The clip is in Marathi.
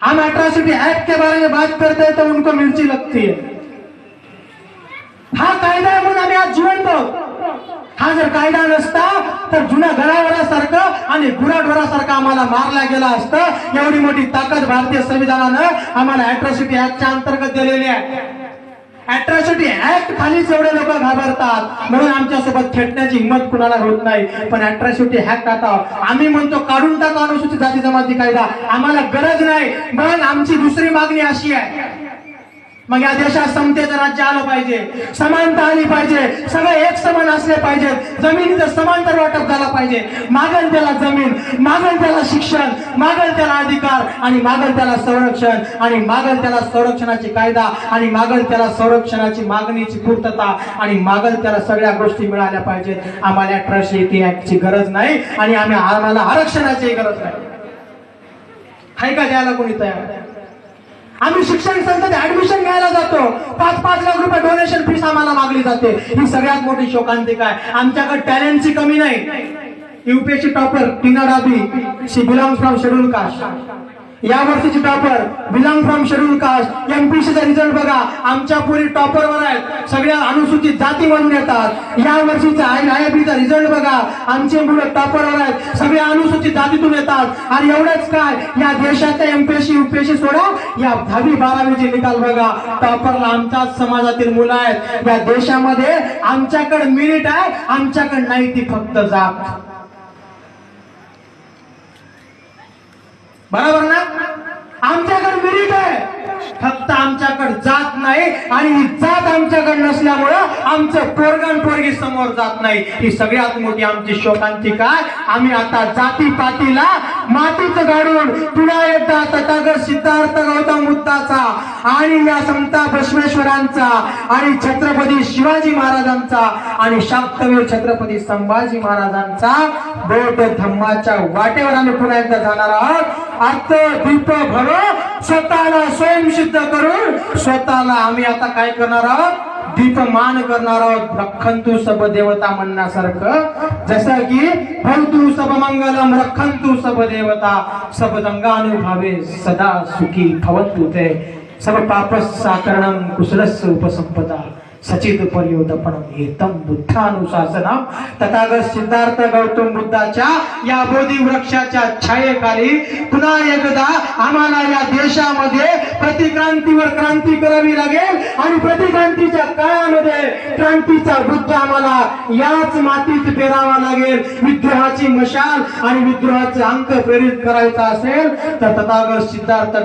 हम एट्रॉसिटी एक्ट के बारे में बात करते हैं तो उनको मिर्ची लगती है। हा कायदा आहे म्हणून आम्ही आज जिवंत आहोत। हा जर कायदा नसता तर जुन्या गडावरासारखं आणि गुराढोरासारखं आम्हाला मारला गेला असतं। एवढी मोठी ताकद भारतीय संविधानानं आम्हाला एट्रॉसिटी ऍक्टच्या अंतर्गत दिलेली आहे। एट्रॉसिटी ऍक्ट खालीच एवढे लोक घाबरतात म्हणून आमच्यासोबत खेळण्याची हिंमत कुणाला होत नाही। पण एट्रॉसिटी ऍक्ट आता आम्ही म्हणतो काढून टाका अनुसूचित जाती जमाती कायदा, आम्हाला गरज नाही। पण आमची दुसरी मागणी अशी आहे, मग या देशात समतेचं राज्य आलं पाहिजे, समानता आली पाहिजे, सगळे एक समान असले पाहिजेत, जमिनीचं समांतर वाटप झालं पाहिजे। मागल त्याला जमीन, मागल त्याला शिक्षण, मागल त्याला अधिकार आणि मागल त्याला संरक्षण आणि मागल त्याला संरक्षणाची कायदा आणि मागल त्याला संरक्षणाची मागणीची पूर्तता आणि मागल त्याला सगळ्या गोष्टी मिळाल्या पाहिजेत। आम्हाला एट्रॉसिटी ऍक्टची गरज नाही आणि आम्हाला आरक्षणाची गरज नाही। आहे का द्यायला कोणी तयार? आम्ही शिक्षण संस्थेत ऍडमिशन घ्यायला जातो, 5-5 लाख रुपये डोनेशन फीस आम्हाला मागली जाते। ही सगळ्यात मोठी शोकांतिका आहे। आमच्याकडे टॅलेंटची कमी नाही। UPSC topper Tina Dabi, she belongs from schedule caste, या वर्षीची topper belong from schedule caste. एमपीसीचा रिझल्ट बघा, आमच्या पुरी टॉपरवर आहेत, सगळ्या अनुसूचित जाती म्हणून येतात। या वर्षीचा आयआयबीचा रिझल्ट बघा, आमचे मुलं टॉपरवर आहेत, सगळ्या अनुसूचित जातीतून येतात। आणि एवढंच काय, या देशाच्या एमपीएससी यूपीएससी सोडा, या 10वी-12वीचे निकाल बघा, टॉपरला आमच्याच समाजातील मुलं आहेत। या देशामध्ये आमच्याकडे मेरिट आहे, आमच्याकडे नाही ती फक्त जात। बरोबर ना? आमच्याकडे मेरिट आहे, फक्त आमच्याकडे जात नाही आणि ही जात आमच्याकडे नसल्यामुळं आमचं पोरगण पोरगी समोर जात नाही। ही सगळ्यात मोठी आमची शोकांतिका आहे। आम्ही आता जाती पातीला मातीत गाडून पुन्हा एकदा तथागत सिद्धार्थ गौतम बुद्धाचा आणि या समता बसवेश्वरांचा आणि छत्रपती शिवाजी महाराजांचा आणि शाक्तवीर छत्रपती संभाजी महाराजांचा बौद्ध धम्माच्या वाटेवर आम्ही पुन्हा एकदा जाणार आहोत। अर्थ दीप भर स्वतःला स्वयं सिद्ध करून स्वतःला आम्ही आता काय करणार आहोत, दीपमान करणार आहोत। रखंतु सब देवता म्हणण्यासारखं, जसं की भवतु सब मंगलम रखंतु सब देवता सब गंगानुभावे सदा सुखी भवन्तु ते सब पापस्साकरणं कुशलस्य उपसंपदा सचित पर्योदपणम एतम बुद्धानुशासनम। तथागत सिद्धार्थ गौतम बुद्धाच्या या बोधी वृक्षाच्या छायेखाली पुन्हा एकदा आम्हाला या देशामध्ये प्रतिक्रांतीवर क्रांती करावी लागेल आणि प्रतिक्रांतीच्या काळामध्ये क्रांतीचा बुद्ध आम्हाला याच मातीत पेरावा लागेल। विद्रोहाची मशाल आणि विद्रोहाचे अंक प्रेरित करायचा असेल तर तथागत सिद्धार्थ